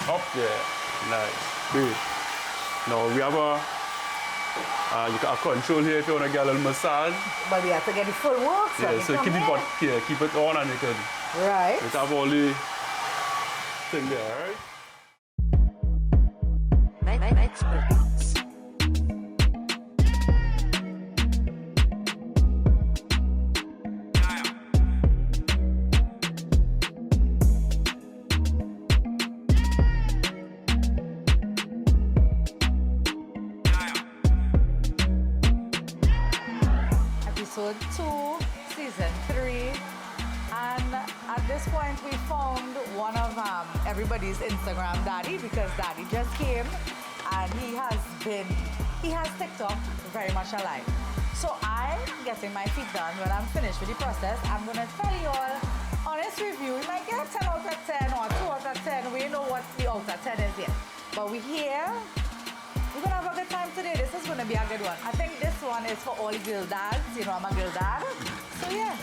Up there. Nice. Great. Now we have you got a control here if you want to get a little massage. But we have to get the full work. So keep it on and you can right. just have all the thing there, right? Experts. Episode 2, season 3, and at this point we found one of everybody's Instagram daddy, because daddy just came and he has TikTok very much alive. So I'm getting my feet done. When I'm finished with the process, I'm gonna tell you all honest review. We might get a 10 out of 10 or 2 out of 10. We know what the out of 10 is yet. But we're here. We're gonna have a good time today. This is gonna be a good one. I think this one is for all girl dads. You know, I'm a girl dad. So yeah.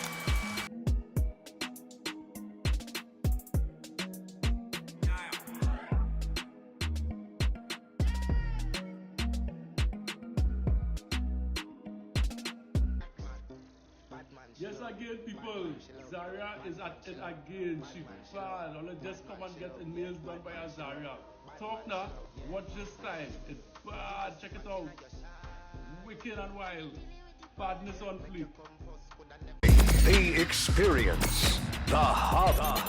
Yes, again, people. Zaria is at it again. She bad. Only just come and get the nails done by a Zaria. Talk now. Watch this time. It's bad. Check it out. Wicked and wild. Badness on fleek. The experience. The hub.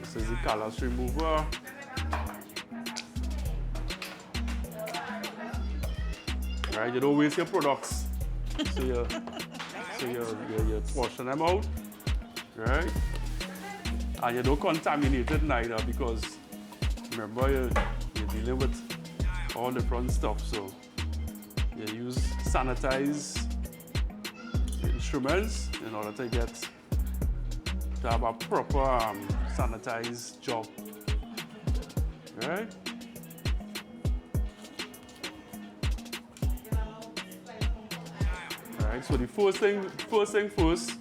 This is the callus remover. Right, you don't waste your products. So you portion them out, right? And you don't contaminate it neither, because remember you're dealing with all different stuff. So you use sanitized instruments in order to have a proper sanitized job, right? Right, so the first thing first,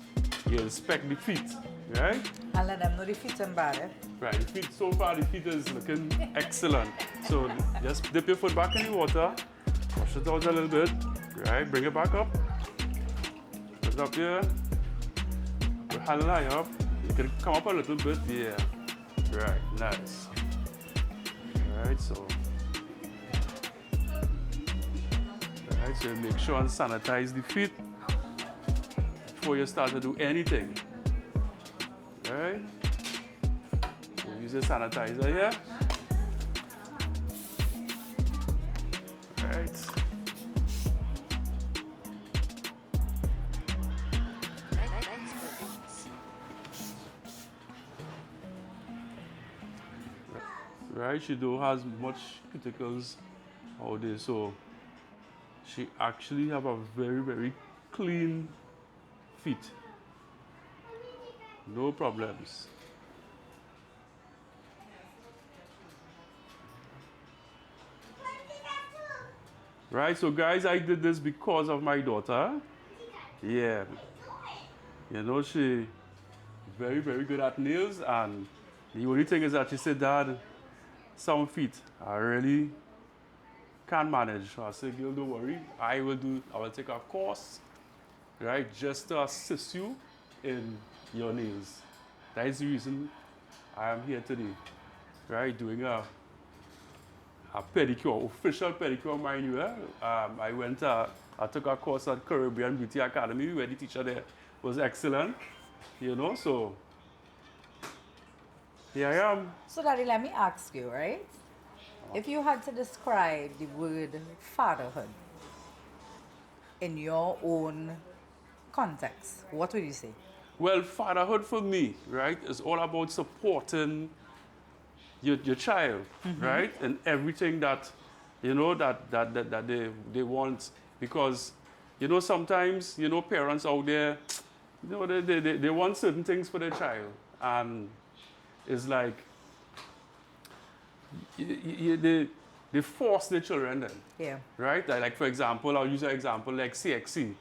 you inspect the feet, right? And let them know the feet are bad, eh? Right, the feet, so far the feet is looking excellent. So just dip your foot back in the water, wash it out a little bit, right? Bring it back up, put it up here, put hand line up. You can come up a little bit, yeah. Right, nice. Right, so you make sure and sanitize the feet before you start to do anything. Right? You use a sanitizer here. Right. Right, she don't has much cuticles out there, so she actually have a very, very clean feet. No problems. Right, so guys, I did this because of my daughter. Yeah. You know, she very, very good at nails, and the only thing is that she said, Dad, some feet I really can't manage. So I said, girl, don't worry. I will take a course, right, just to assist you in your nails. That is the reason I am here today, right, doing a pedicure, official pedicure, mind you. I took a course at Caribbean Beauty Academy, where the teacher there was excellent, you know, so here I am. So Daddy, let me ask you, right? If you had to describe the word fatherhood in your own context, what would you say? Well, fatherhood for me, right, is all about supporting your child, right, and everything that, you know, that they want, because, you know, sometimes, you know, parents out there, you know, they want certain things for their child, and it's like, they force their children then. Yeah. Right? Like for example, I'll use an example like CXC.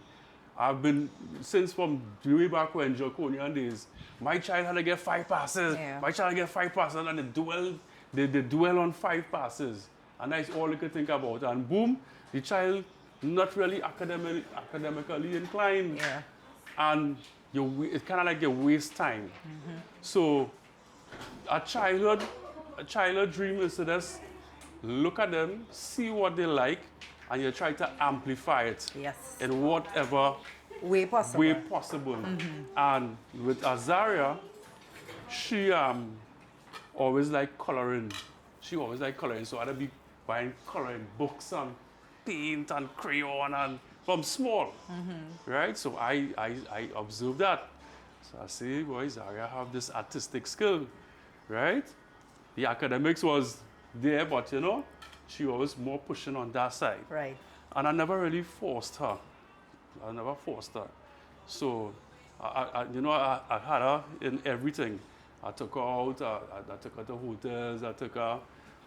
I've been, since from way back when, Jaconian days, my child had to get 5 passes. Yeah. My child had to get 5 passes, and they dwell on 5 passes. And that's all they could think about. And boom, the child not really academically inclined. Yeah. And it's kind of like you waste time. So a childhood dream is to just look at them, see what they like, and you try to amplify it Yes. in whatever Way possible. way possible. And with Azaria, she always liked coloring. She always liked coloring, so I'd be buying coloring books and paint and crayon and from small, right? So I observed that. So I say, boy, Zaria have this artistic skill, right? The academics was there, but you know, she was more pushing on that side. Right. And I never really forced her. I never forced her. So, I had her in everything. I took her out, I took her to hotels, I took her,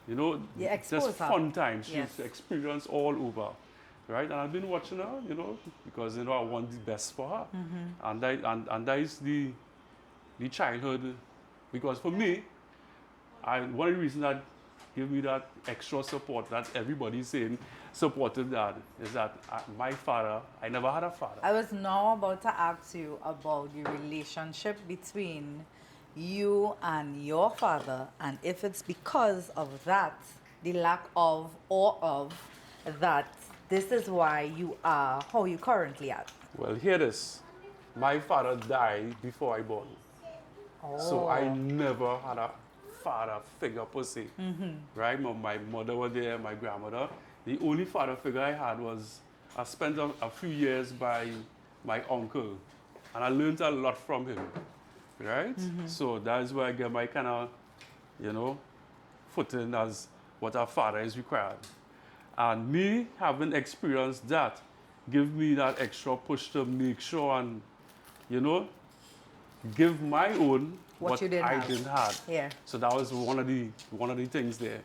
you know, You expose just her. fun times. Yes. She's experienced all over, right? And I've been watching her, you know, because, you know, I want the best for her. And that is the childhood, because for me, one of the reasons that give me that extra support that everybody's saying supported that is that my father, I never had a father. I was now about to ask you about the relationship between you and your father, and if it's because of that, the lack of or of that, this is why you are how you currently are. Well, hear this. My father died before I born. So I never had a father figure per se. Right? My mother was there, my grandmother. The only father figure I had was I spent a few years by my uncle, and I learned a lot from him. Right? So that is where I get my kind of, you know, footing as what a father is required. And me having experienced that give me that extra push to make sure and, you know, give my own What you didn't I have. didn't have. Yeah. So that was one of the things there.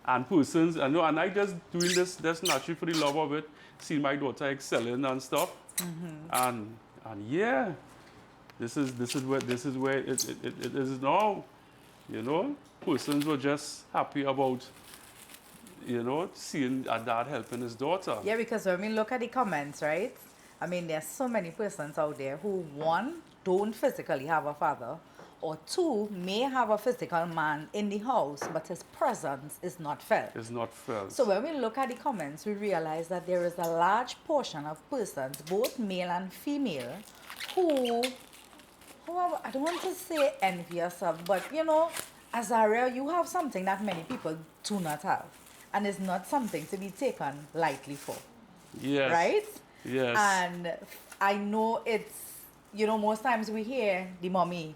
And persons, I know, and I just doing this naturally for the love of it, seeing my daughter excelling and stuff. And yeah, this is where it is now. You know, persons were just happy about, you know, seeing a dad helping his daughter. Yeah, because when we look at the comments, right? I mean, there's so many persons out there who, one, don't physically have a father, or two, may have a physical man in the house, but his presence is not felt. It's not felt. So when we look at the comments, we realize that there is a large portion of persons, both male and female, who are, I don't want to say envious of, but you know, Azaria, you have something that many people do not have. And it's not something to be taken lightly for. Yes. Right? Yes. And I know it's, you know, most times we hear the mommy.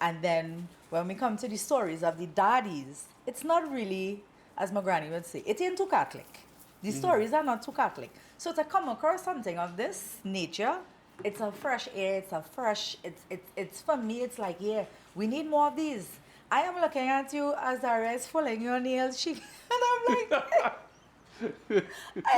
And then when we come to the stories of the daddies, it's not really, as my granny would say, it ain't too Catholic. The stories are not too Catholic. So to come across something of this nature, it's a fresh air, it's for me, it's like, yeah, we need more of these. I am looking at you, Azaria is pulling your nails, and I'm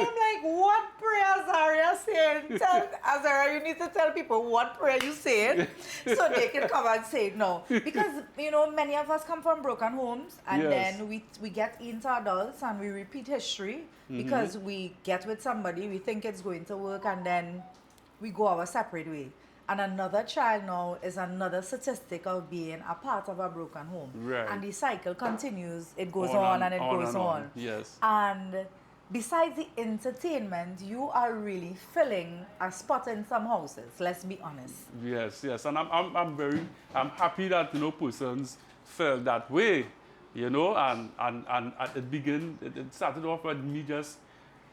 like, what prayer Azaria saying? Tell Azaria, you need to tell people what prayer you saying so they can come and say no. Because, you know, many of us come from broken homes, and Yes. then we get into adults and we repeat history because we get with somebody, we think it's going to work, and then we go our separate way. And another child now is another statistic of being a part of a broken home. Right. And the cycle continues. It goes on and it goes on. Yes. And besides the entertainment, you are really filling a spot in some houses. Let's be honest. Yes, and I'm happy that, you know, persons felt that way, you know, and at the beginning it started off with me just,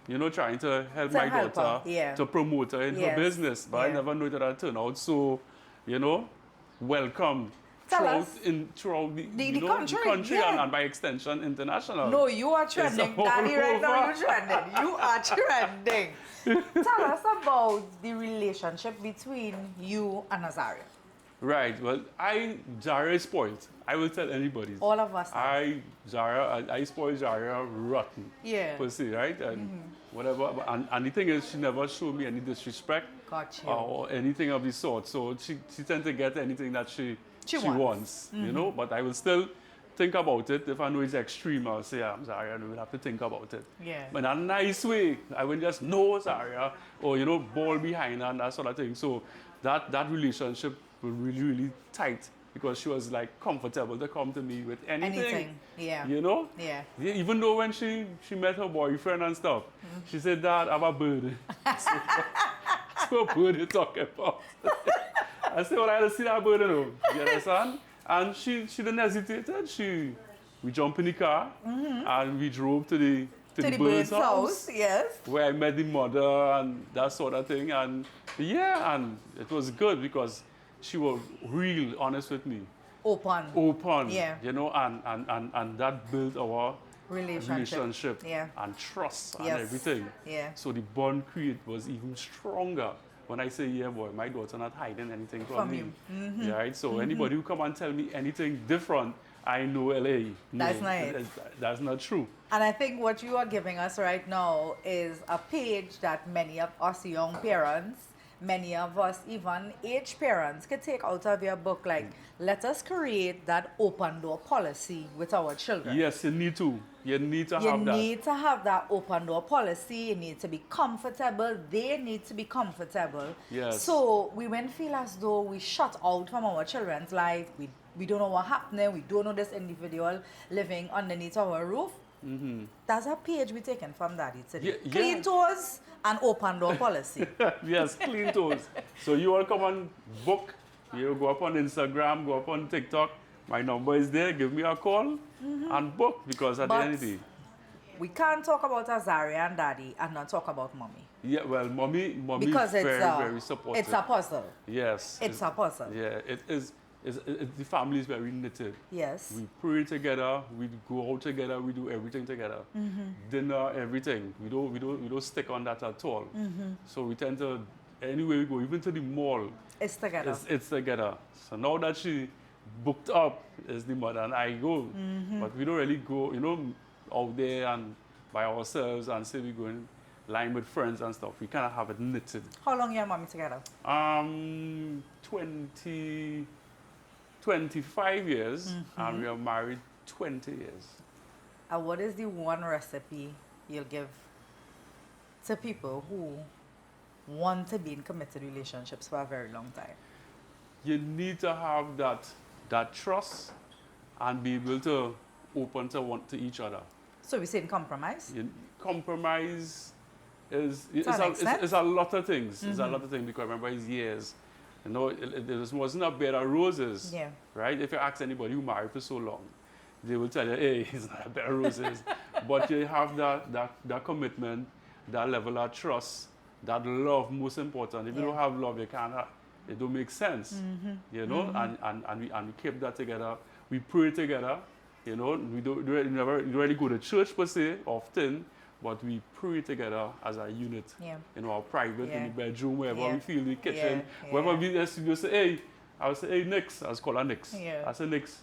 you know, trying to help my help her, daughter yeah. to promote her in her Yes, business, but I yeah. never knew that I'd turn out so, you know, welcome Tell throughout us. Throughout the, The you know, country, yeah. and by extension international. No, you are trending. all Daddy, right now over. you're trending. You are trending. Tell us about the relationship between you and Azaria. Right. Well, Zara is spoiled. I will tell anybody. All of us are. I spoiled Zara rotten. Yeah. Per se, right? And whatever. And the thing is, she never showed me any disrespect Got you. or anything of the sort. So she tends to get anything that she wants. You know. But I will still think about it. If I know it's extreme, I'll say, I'm Zara, and we'll have to think about it. Yeah. But in a nice way. I will just know Zara or, you know, ball behind her and that sort of thing. So that relationship was really, really tight because she was like comfortable to come to me with anything. Anything. Yeah. You know? Yeah. Even though when she met her boyfriend and stuff, she said, Dad, I have a bird. So what bird you talking about? I said, well, I had to see that bird, you know. You understand? And she didn't hesitate. We jumped in the car and we drove to the bird's house. Yes. Where I met the mother and that sort of thing. And yeah, and it was good because she was real honest with me. Open. Yeah. You know, and that built our relationship Yeah. and trust and Yes. everything. Yeah. So the bond created was even stronger. When I say, yeah, boy, my daughter not hiding anything from me. you. Yeah, right? So anybody who come and tell me anything different, I know, LA. No, That's nice. That's not true. And I think what you are giving us right now is a page that many of us young parents, many of us even aged parents could take out of your book. Like, let us create that open door policy with our children. Yes, you need to. You need to You have that. need to have that open door policy. You need to be comfortable. They need to be comfortable. Yes. So we won't feel as though we shut out from our children's life. We don't know what's happening. We don't know this individual living underneath our roof. That's a page we taken from Daddy today. Yeah, Clean yeah. toes and open door policy. Yes, clean toes. So you all come on book. You go up on Instagram, go up on TikTok. My number is there. Give me a call and book because at the end of the day. We can't talk about Azaria and Daddy and not talk about Mommy. Yeah, well, mommy Because is it's very supportive. it's a puzzle. Yes. It's a puzzle. Yeah, it is. The family is very knitted. Yes. We pray together. We go out together. We do everything together. Dinner, everything. We don't stick on that at all. So we tend to anywhere we go, even to the mall. It's together. It's together. So now that she booked up, is the mother and I go, but we don't really go, you know, out there and by ourselves and say we go in line with friends and stuff. We kind of have it knitted. How long you and Mommy together? 25 years, and we are married 20 years. And what is the one recipe you'll give to people who want to be in committed relationships for a very long time? You need to have that trust and be able to open to each other. So we're saying compromise? Compromise is To an extent? it's a lot of things. It's a lot of things because remember his years. You know, it wasn't a bed of roses. Yeah. Right? If you ask anybody who married for so long, they will tell you, hey, it's not a bed of roses. But you have that commitment, that level of trust, that love, most important. If you don't have love, you can't have, it don't make sense. You know, and we keep that together. We pray together. You know, we don't really go to church per se often, but we pray together as a unit. Yeah. You know, our private in the bedroom, wherever Yeah. we feel, the kitchen, Yeah. wherever we just say, hey, I would say, hey, Nix. I was call her Nix. Yeah. I said, Nix,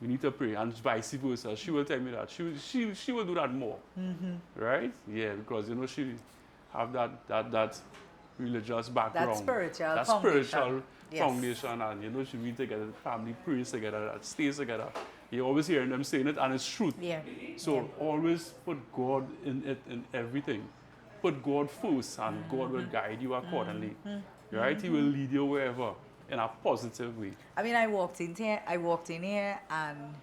we need to pray, and vice versa. She will tell me that. She will do that more. Right? Yeah, because you know she have that religious background. That spiritual that foundation. spiritual Yes. foundation, and you know she read together, the family prays together, that stays together. You always hearing them saying it, and it's truth. Yeah. So always put God in it in everything. Put God first, and God will guide you accordingly. Right? He will lead you wherever in a positive way. I mean, I walked in here and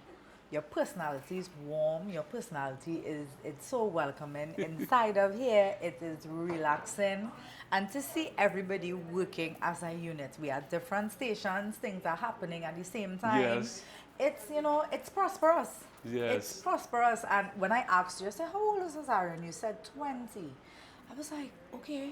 your personality is warm. Your personality it's so welcoming. Inside of here, it is relaxing. And to see everybody working as a unit, we are different stations, things are happening at the same time. Yes. It's, you know, it's prosperous. Yes. It's prosperous. And when I asked you, I said, how old is Azaria? And you said 20. I was like, okay.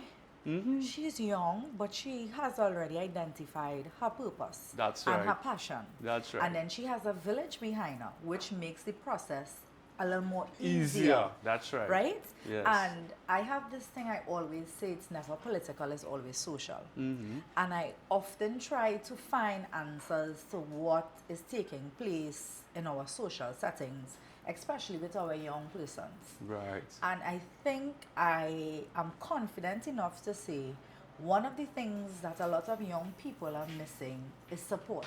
She's young, but she has already identified her purpose. That's and right. her passion. That's right. And then she has a village behind her, which makes the process a little more Easier. That's right. Right? Yes. And I have this thing I always say, it's never political, it's always social. And I often try to find answers to what is taking place in our social settings, especially with our young persons. Right. And I think I am confident enough to say one of the things that a lot of young people are missing is support.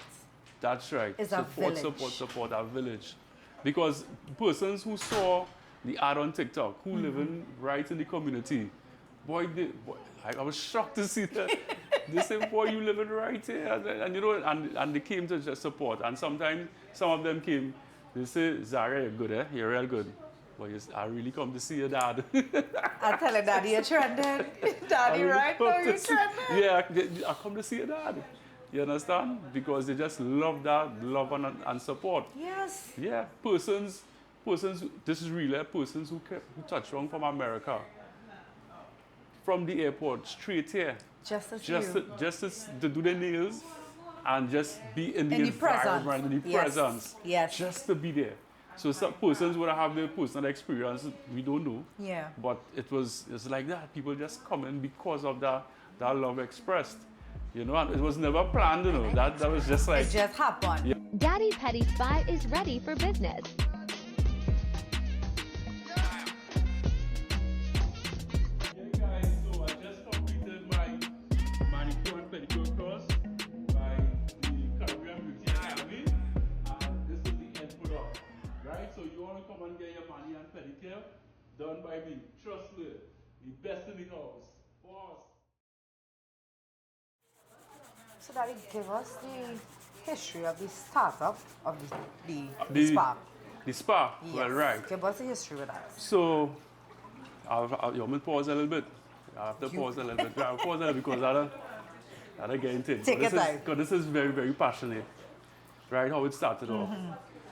That's right. Is a village. Support our village. Because persons who saw the ad on TikTok, who live in right in the community, boy, I was shocked to see that. They say, boy, you living right here. And you know, and they came to just support. And sometimes some of them came, they say, Zara, you're good, eh? You're real good. But I really come to see your dad. I tell her, Daddy, you're trending. Daddy, right now, you're trending. Yeah, I come to see your dad. You understand? Because they just love that, love and support. Yes. Yeah, persons, this is real, persons who touch wrong from America, from the airport, straight here. Just To do their nails and just be in the environment, in the presence. Yes. Just to be there. So some persons would have their personal experience, we don't know. Yeah. But it's like that. People just come in because of that love expressed. You know, and it was never planned, you know. That was just like... It just happened. Yeah. Daddy Petty Spy is ready for business. Hey guys, so I just completed my manicure and pedicure course by the Caribbean Beauty Academy. And this is the end product. Right? So you want to come and get your mani and pedicure done by me. Trust me. The best in the house. Boss. So, Daddy, give us the history of the startup of the spa. The spa? Yes. Well, right. Give us the history with that. So, you want me to pause a little bit? I have to pause a little bit. I'll pause a little bit because I don't get into it. Take your time. Because this is very, very passionate. Right? How it started off.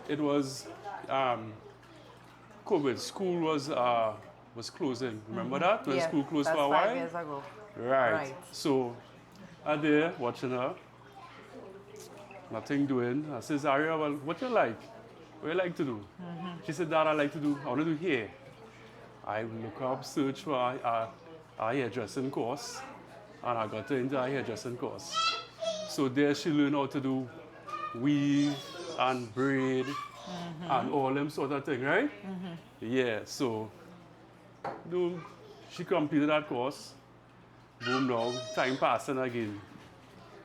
It was COVID. School was closing. Remember that? When school closed that's for a while? 5 years ago. Right. So, I'm there watching her. Nothing doing. I said, Zaria, well, what you like? What you like to do? She said, Dad, I want to do hair. I look up, search for a hairdressing course, and I got her into a hairdressing course. So there she learned how to do weave and braid and all them sort of thing, right? Yeah, so she completed that course. Boom, now, time passing again.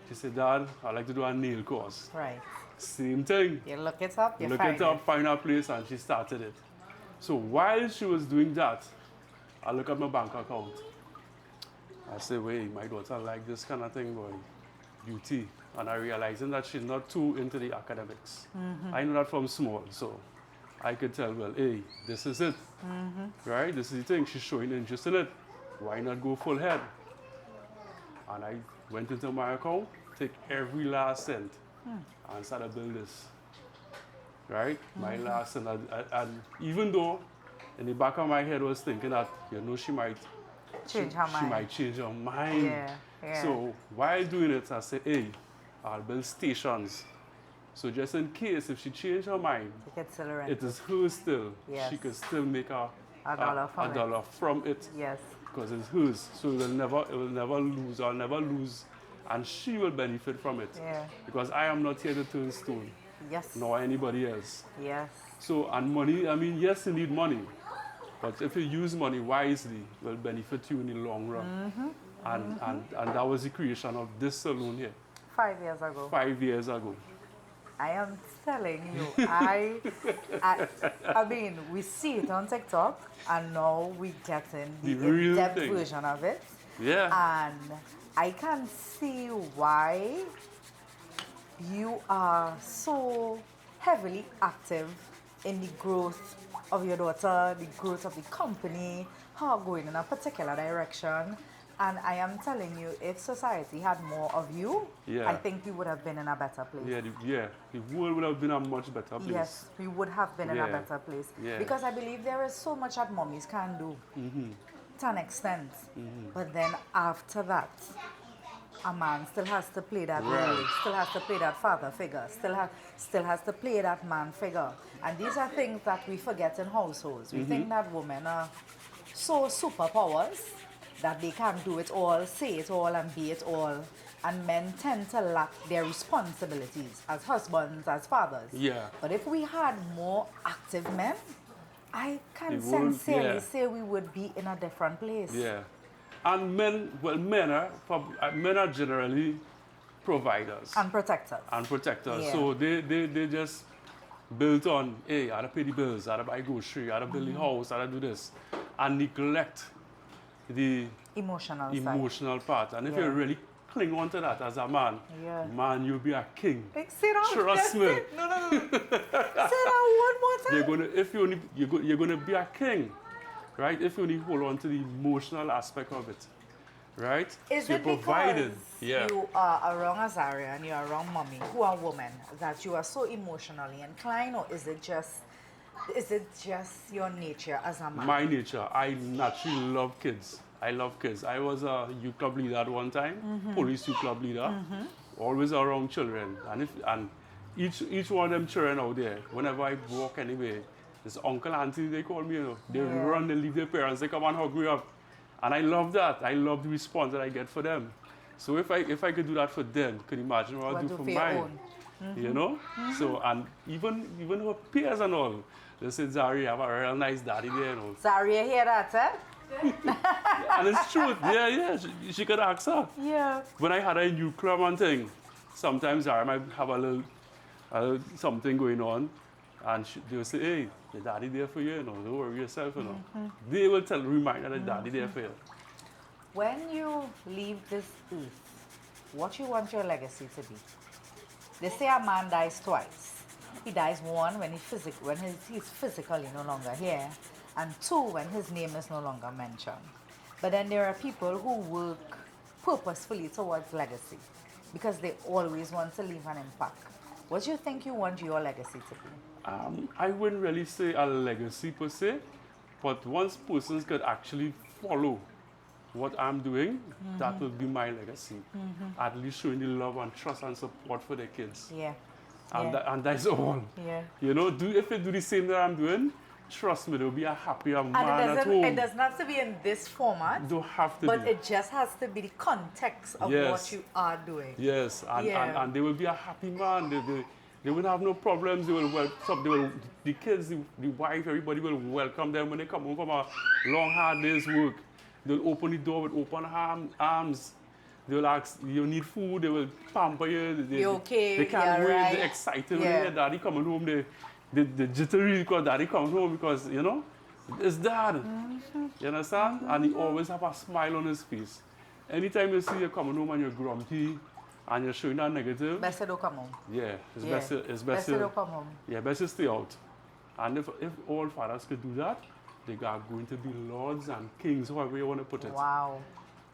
She said, Dad, I'd like to do a nail course. Right. Same thing. You look it up, you Look find it up, find a place, and she started it. So while she was doing that, I look at my bank account. I say, wait, my daughter like this kind of thing, boy, beauty. And I realizing that she's not too into the academics. I know that from small, so I could tell, well, hey, this is it. Right? This is the thing. She's showing interest in it. Why not go full head? And I went into my account, take every last cent, and started building this. Right? My last cent. And even though in the back of my head was thinking that, you know, she might change her mind. She might change her mind. Yeah. So while doing it, I said, hey, I'll build stations. So just in case, if she changed her mind, it is hers still. Yes. She could still make a dollar from it. Yes. Because it's hers. So it will never lose. I'll never lose. And she will benefit from it. Yeah. Because I am not here to turn stone. Yes. Nor anybody else. Yes. So, and money, I mean, yes, you need money. But if you use money wisely, it will benefit you in the long run. And that was the creation of this salon here. 5 years ago. 5 years ago. I am telling you, I mean, we see it on TikTok, and now we get in the real in-depth thing. version of it. Yeah. And I can see why you are so heavily active in the growth of your daughter, the growth of the company, her going in a particular direction. And I am telling you, if society had more of you, Yeah. I think we would have been in a better place. The world would have been a much better place. Yes, we would have been in a Yeah. better place. Yeah. Because I believe there is so much that mommies can do to an extent. But then after that, a man still has to play that Right. role, still has to play that father figure, still has to play that man figure. And these are things that we forget in households. We think that women are so superpowers that they can do it all, say it all, and be it all. And men tend to lack their responsibilities as husbands, as fathers. Yeah. But if we had more active men, I can It won't- sincerely yeah. say we would be in a different place. Yeah. And men are generally providers And protectors. and protectors. Yeah. So they just built on, hey, I gotta pay the bills, I gotta buy grocery, I gotta build the house, I gotta do this. And neglect the Emotional side. emotional part. And if Yeah. you really cling on to that as a man, Yeah. man, you'll be a king. Like, sit down. Trust me. No. Sit down one more time. You're gonna be a king, right? If you only hold on to the emotional aspect of it, right? Is So it you're provided. because Yeah. you are around Azaria and you're around mommy, who are women, that you are so emotionally inclined, or is it just your nature as a man? My nature, I naturally love kids. I love kids. I was a youth club leader at one time, police youth club leader, always around children. And each one of them children out there, whenever I walk anywhere, this uncle, auntie, they call me, you know, they Yeah. run, they leave their parents, they come and hug me up. And I love that. I love the response that I get for them. So if I could do that for them, could you imagine what I'd do for your mine? own? You know? So, and even her peers and all, they said, Zari, you have a real nice daddy there, you know. Zaria, hear that, eh? And it's true. Yeah. She could ask her. Yeah. When I had a new club and thing, sometimes I might have a little something going on, and they will say, hey, your daddy there for you, you know, don't worry yourself, you know. They will remind her that daddy there for you. When you leave this earth, what you want your legacy to be? They say a man dies twice. He dies one when he's physically no longer here, and two when his name is no longer mentioned. But then there are people who work purposefully towards legacy because they always want to leave an impact. What do you think you want your legacy to be? I wouldn't really say a legacy per se, but once persons could actually follow what I'm doing, that will be my legacy. At least showing the love and trust and support for their kids. Yeah. And, Yeah. and that's all. Yeah. You know, if you do the same that I'm doing, trust me, there'll be a happier And man at home. it doesn't have to be in this format, Don't have to but be. it just has to be the context of Yes. what you are doing. Yes, Yeah. and they will be a happy man. They will have no problems. The kids, the wife, everybody will welcome them when they come home from a long, hard day's work. They'll open the door with open arms. They'll ask, you need food, they will pamper you. You okay? They can't Yeah, wait, right. they're excited when Yeah. they hear daddy coming home. They jittery because daddy comes home because, you know, it's dad. You understand? And he always have a smile on his face. Anytime you see you coming home and you're grumpy and you're showing that negative, Best to don't come home. yeah, it's Yeah. best it's Best best to to, don't come home. yeah, best to stay out. And if all fathers could do that, they are going to be lords and kings, however you want to put it, Wow.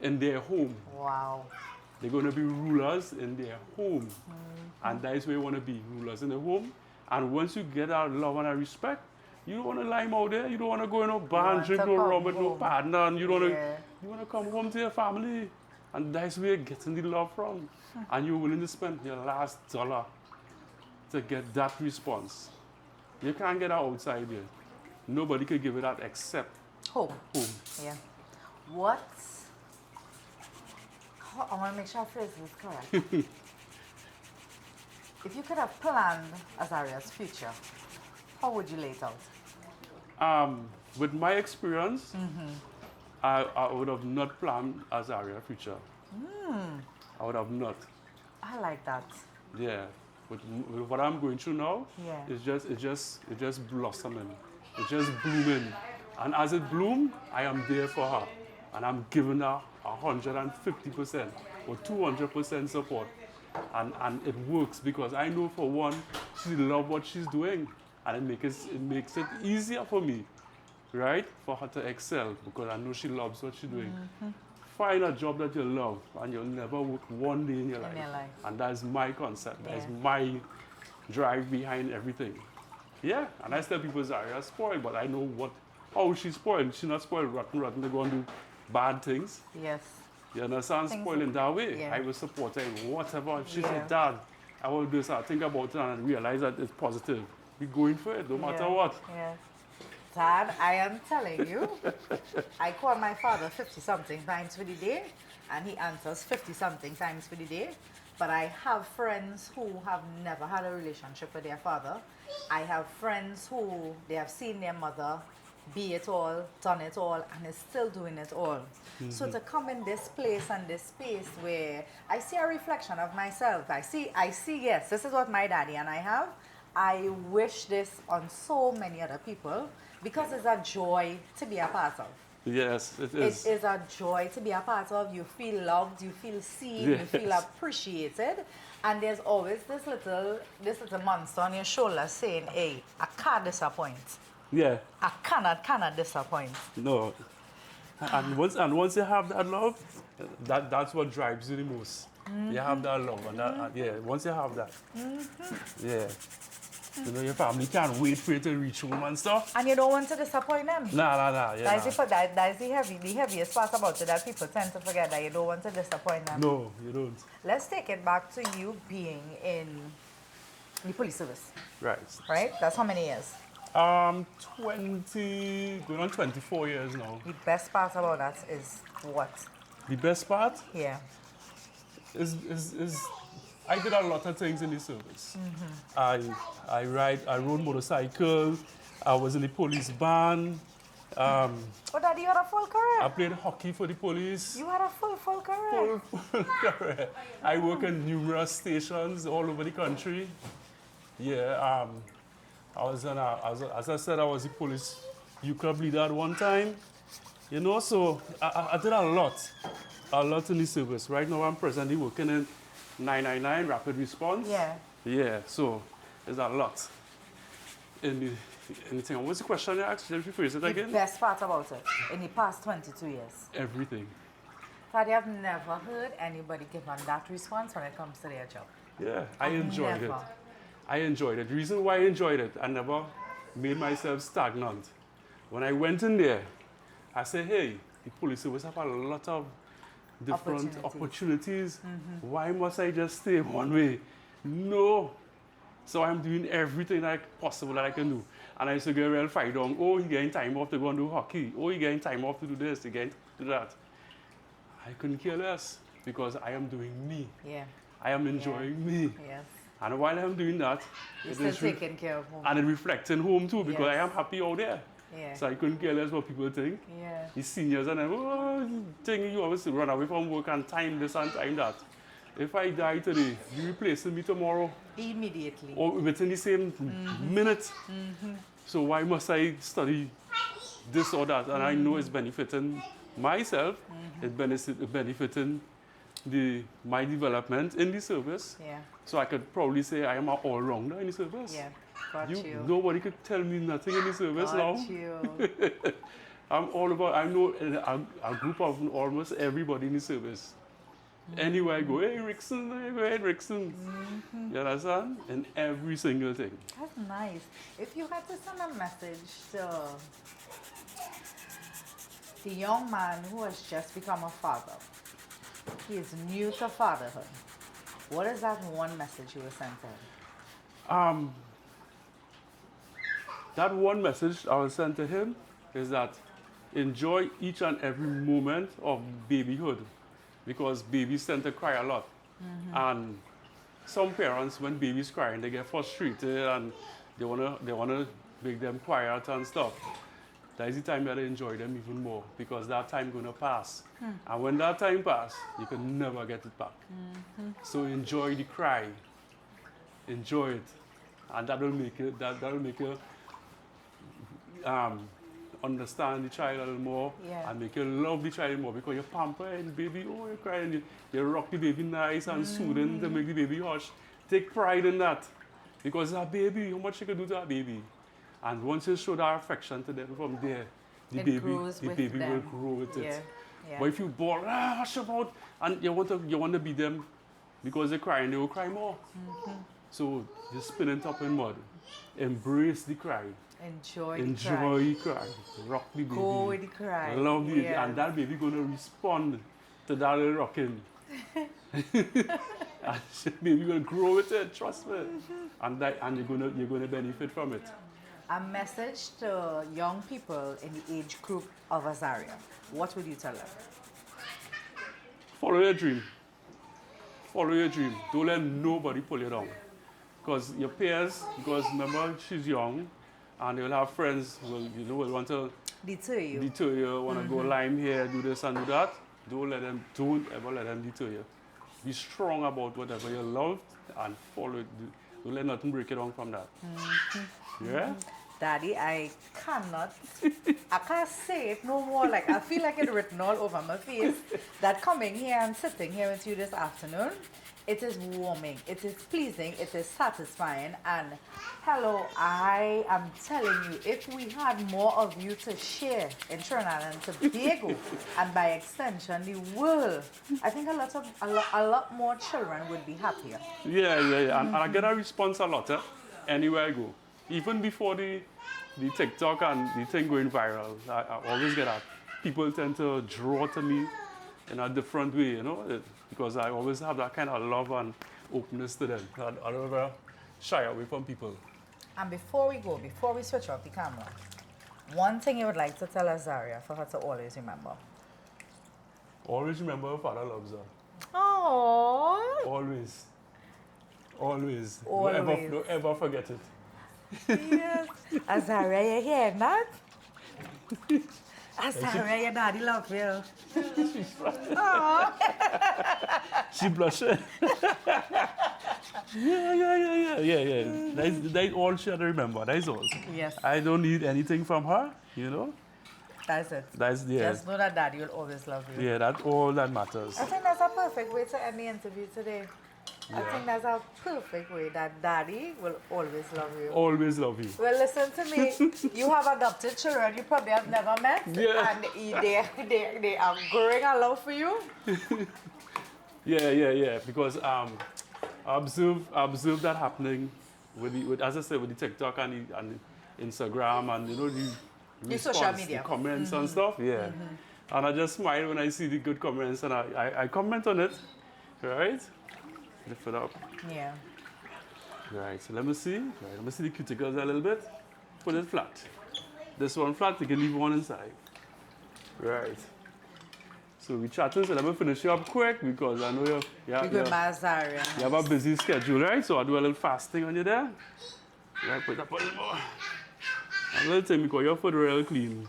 in their home. Wow. They're going to be rulers in their home. And that is where you want to be, rulers in the home. And once you get that love and that respect, you don't want to lie out there. You don't want to go in no bar and want drink to no come rum with no home. partner. And you don't want to, Yeah. you want to come home to your family. And that's where you're getting the love from. And you're willing to spend your last dollar to get that response. You can't get that outside here. Nobody can give you that except Home. home. Yeah. What? I want to make sure I phrase this correct. If you could have planned Azaria's future, how would you lay it out? With my experience, I would have not planned Azaria future. I would have not. I like that. Yeah. With what I'm going through now, Yeah. it's just blossoming. It's just blooming. And as it blooms, I am there for her. And I'm giving her 150% or 200% support. And it works because I know for one, she loves what she's doing. And it makes it easier for me, right? For her to excel because I know she loves what she's doing. Find a job that you love and you'll never work one day in your life. And that's my concept. That's Yeah. my drive behind everything. Yeah, and I tell people Zaria's spoiled, but I know how she's spoiled. She's not spoiled rotten. They go and do bad things. Yes. You understand? Things Spoiling that way. yeah. I will support her in whatever. If she Yeah. said, Dad, I will do this, I'll think about it and realize that it's positive. Be going for it, no matter what. Yeah. Dad, I am telling you, I call my father 50-something times for the day, and he answers 50-something times for the day. But I have friends who have never had a relationship with their father. I have friends who they have seen their mother be it all, done it all, and is still doing it all. So to come in this place and this space where I see a reflection of myself, I see, yes, this is what my daddy and I have. I wish this on so many other people because it's a joy to be a part of. Yes, it is. It is a joy to be a part of. You feel loved, you feel seen, you feel Yes. appreciated. And there's always this little monster on your shoulder saying, hey, I can't disappoint. Yeah, I cannot disappoint. no. And once you have that love, that's what drives you the most. You have that love, and that, yeah, once you have that, yeah. You know, your family can't wait for you to reach home and stuff. And you don't want to disappoint them. Nah, yeah. That's the heaviest part about it, that people tend to forget that you don't want to disappoint them. No, you don't. Let's take it back to you being in the police service, Right. right? That's how many years? 20, going on 24 years now. The best part about that is what? The best part Yeah. is I did a lot of things in the service. I rode motorcycle. I was in the police band. Oh, Daddy, you had a full career. I played hockey for the police. You had a full career. Full career. I work in numerous stations all over the country. Yeah, as I said, I was the police U club leader at one time. You know, so I did a lot in the service. Right now, I'm presently working in 999 Rapid Response. Yeah. Yeah, so there's a lot in the thing. What's the question you asked? Let me rephrase it The again. best part about it in the past 22 years. Everything. Daddy, I've never heard anybody give on that response when it comes to their job. Yeah, I enjoyed it. Never. I enjoyed it. The reason why I enjoyed it, I never made myself stagnant. When I went in there, I said, hey, the police service have a lot of different opportunities. Why must I just stay one way? No. So I'm doing everything possible that I can do. And I used to get real fight on, oh, he getting time off to go and do hockey. Oh, he getting time off to do this, he getting to do that. I couldn't care less because I am doing me. Yeah. I am enjoying me. Yes. And while I'm doing that, You're it still is taking care of home. and it reflects in home too because I Yes. am happy out there. Yeah. So I couldn't care less what people think. Yeah. The seniors and them, oh, think you always run away from work and time this and time that. If I die today, you replacing me tomorrow Immediately. or within the same minute. So why must I study this or that? And I know it's benefiting myself, it's benefiting my development in the service. Yeah. So I could probably say I am an all-rounder in the service. Yeah. Got you. Nobody could tell me nothing in the service now. Got you. I know a group of almost everybody in the service. Anywhere I go, hey Rickson, go ahead Rickson. You understand? In every single thing. That's nice. If you had to send a message to the young man who has just become a father, he is new to fatherhood, what is that one message you would send to him? That one message I will send to him is that enjoy each and every moment of babyhood because babies tend to cry a lot. And some parents, when babies crying, they get frustrated and they wanna make them quiet and stuff. That is the time you have to enjoy them even more because that time gonna pass. And when that time pass, you can never get it back. So enjoy the cry. Enjoy it. And that'll make you understand the child a little more and make you love the child more because you pamper the baby, oh, you're crying, you rock the baby nice and soothing to make the baby hush. Take pride in that because it's a baby, how much you can do to a baby. And once you show that affection to them from there, the baby will grow with it. Yeah. But if you bawl, hush about, and you want to be them because they're crying, they will cry more. So just spin it up in mud. Embrace the cry. Enjoy the cry. Rock the baby. Go with the cry. Love the baby. And that baby gonna respond to that little rocking. And baby, you're gonna grow with it, trust me. And you're gonna benefit from it. A message to young people in the age group of Azaria. What would you tell them? Follow your dream. Follow your dream. Don't let nobody pull you down. Because your peers, because remember she's young, and you'll have friends who will want to Deter you. want to go lime here, do this and do that. Don't ever let them deter you. Be strong about whatever you love and follow it. Don't let nothing break you down from that. Yeah? Daddy, I can't say it no more. Like, I feel like it's written all over my face that coming here and sitting here with you this afternoon, it is warming, it is pleasing, it is satisfying. And hello, I am telling you, if we had more of you to share in Trinidad and Tobago, and by extension the world, I think a lot more children would be happier. Yeah. And I get a response a lot anywhere I go. Even before the TikTok and the thing going viral, I always get that. People tend to draw to me in a different way, because I always have that kind of love and openness to them. I don't ever shy away from people. And before we switch off the camera, one thing you would like to tell Azaria for her to always remember. Always remember her father loves her. Oh. Always. Always. Don't ever forget it. Yes. Azaria, you hear that? Azaria, your daddy love you. She blushing. Yeah. That's all she had to remember. That's all. Yes. I don't need anything from her, That's it. Yeah. Just know that daddy will always love you. Yeah, that's all that matters. I think that's a perfect way to end the interview today. I think that's a perfect way that daddy will always love you. Always love you. Well, listen to me. You have adopted children you probably have never met. Yeah. And they are growing a love for you. Yeah. Because I observe that happening with as I said, with the TikTok and the Instagram and the social media, the comments and stuff. Yeah. And I just smile when I see the good comments and I comment on it. Right? Lift it up. Yeah. Right, so let me see. Right, let me see the cuticles a little bit. Put it flat. This one flat, you can leave one inside. Right. So we're chatting, so let me finish you up quick because I know you have a busy schedule, right? So I'll do a little fasting on you there. Right, put up a little more. A little thing because your foot real clean.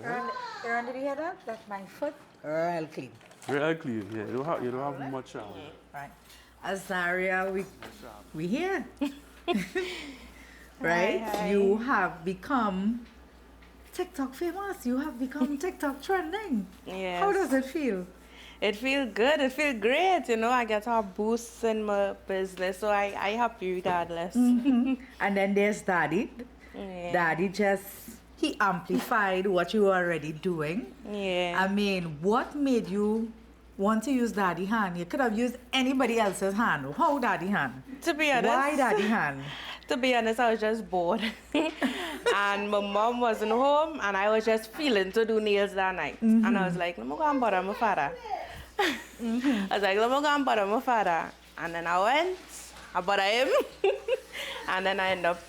Aaron, did you hear that? That's my foot real clean. Real clean, yeah. You don't have much. Right. Azaria, we here. Right? Hi. You have become TikTok famous. You have become TikTok trending. Yes. How does it feel? It feels good. It feels great. I get a boost in my business, so I happy regardless. And then there's Daddy. Yeah. Daddy he amplified what you were already doing. Yeah. I mean, what made you want to use Daddy hand? You could have used anybody else's hand. How Daddy hand? To be honest. Why Daddy hand? To be honest, I was just bored. And my mom wasn't home, and I was just feeling to do nails that night. And I was like, let me go and bother my father. I was like, let me go and bother my father. And then I went, I bother him. And then I ended up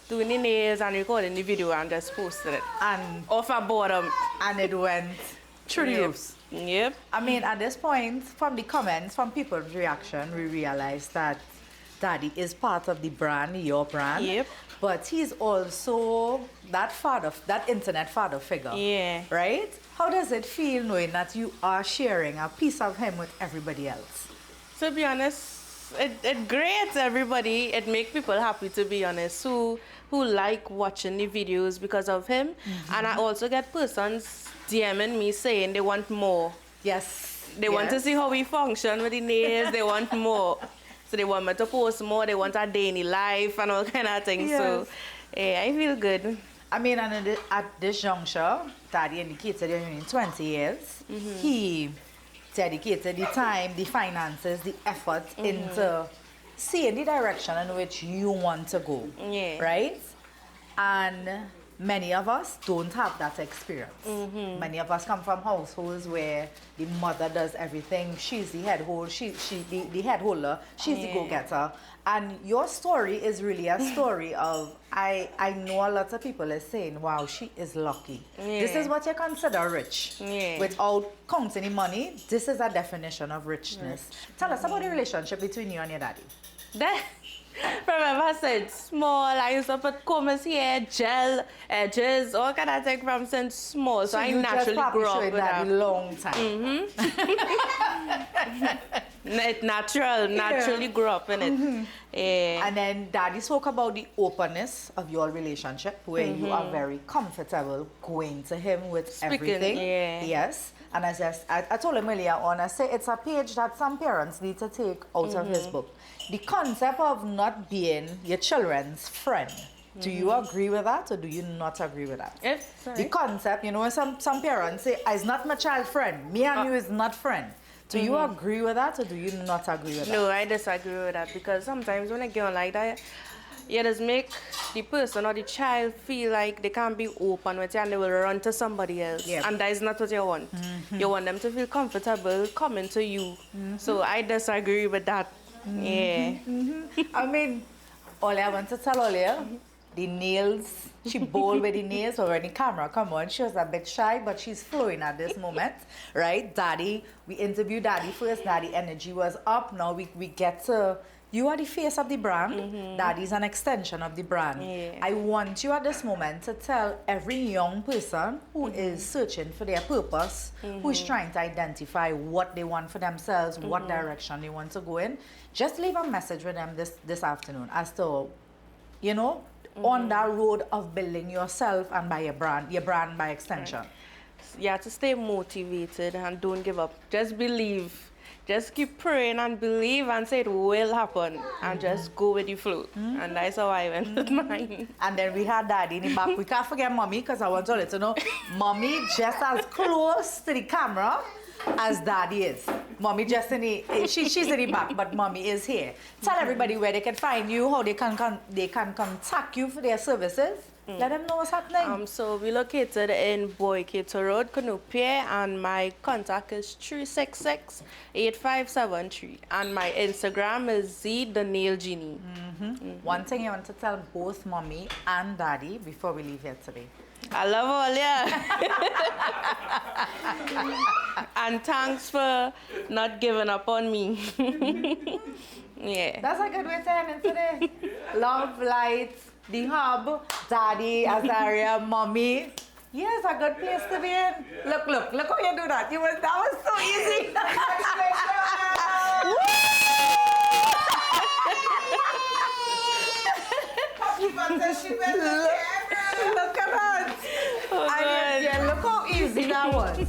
doing the nails and recording the video and just posted it. And Off a boredom. and it went through the Yep. roofs. Yep. I mean, at this point, from the comments, from people's reaction, we realized that Daddy is part of the brand, your brand. Yep. But he's also that internet father figure. Yeah. Right? How does it feel knowing that you are sharing a piece of him with everybody else? To be honest, it great everybody. It makes people happy, to be honest, who like watching the videos because of him. And I also get persons DMing me saying they want more. Yes. They want to see how we function with the nails. They want more. So they want me to post more. They want a day in the life and all kind of things. Yes. So yeah, I feel good. I mean, and at this juncture, Daddy indicated in 20 years, he dedicated the time, the finances, the effort into seeing the direction in which you want to go. Yeah. Right? And many of us don't have that experience. Many of us come from households where the mother does everything. She's the head holder. The head holder. She's the go-getter. And your story is really a story of, I know a lot of people are saying, wow, she is lucky. This is what you consider rich. Without counting the money, this is a definition of richness. Tell us about the relationship between you and your daddy. Remember, since small, I used to put combs here, gel, edges, all kind of thing from since small. So I naturally grew up with that. Long time. Naturally grew up in it. And then daddy spoke about the openness of your relationship, where you are very comfortable going to him with everything. Yes. And as I told him earlier on, I say it's a page that some parents need to take out of his book. The concept of not being your children's friend. Do you agree with that, or do you not agree with that? The concept, you know, some parents say, it's not my child friend. Me and you is not friend. Do you agree with that, or do you not agree with that? No, I disagree with that, because sometimes when I get on like that, you just make the person or the child feel like they can't be open with you and they will run to somebody else. And that is not what you want. You want them to feel comfortable coming to you. So I disagree with that. I mean, all I want to tell Olia, the nails, she bold with the nails, or when the camera come on, she was a bit shy, but she's flowing at this moment, right? Daddy, we interviewed Daddy first, Daddy energy was up. Now we get to, you are the face of the brand. Daddy's an extension of the brand. I want you at this moment to tell every young person who is searching for their purpose, who is trying to identify what they want for themselves, what direction they want to go in, just leave a message with them this afternoon as to, you know, on that road of building yourself and by your brand by extension. You have to stay motivated and don't give up. Just believe. Just keep praying and believe and say it will happen, and just go with the flow. And that's how I went with mine. And then we had Daddy in the back. We can't forget Mommy, because I want to let you know, Mommy just as close to the camera as Daddy is. Mommy just in the, she's in the back, but Mommy is here. Tell everybody where they can find you, how they can contact you for their services. Let them know what's happening. So we're located in Boykato Road, Canopy, and my contact is 366-8573. And my Instagram is the Nail Genie. One thing you want to tell both Mommy and Daddy before we leave here today. I love all you. And thanks for not giving up on me. That's a good way to end it today. Love, light, the hub, Daddy, Azaria, Mommy. Yes, a good place to be in. Look how you do that. That was so easy. Look at that. Look how easy that was.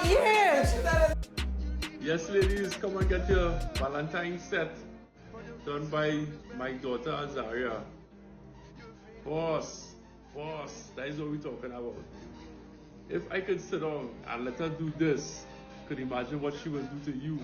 Yes. Yes, ladies, come and get your Valentine's set done by my daughter Azaria. Boss, that is what we're talking about. If I could sit down and let her do this, could imagine what she will do to you.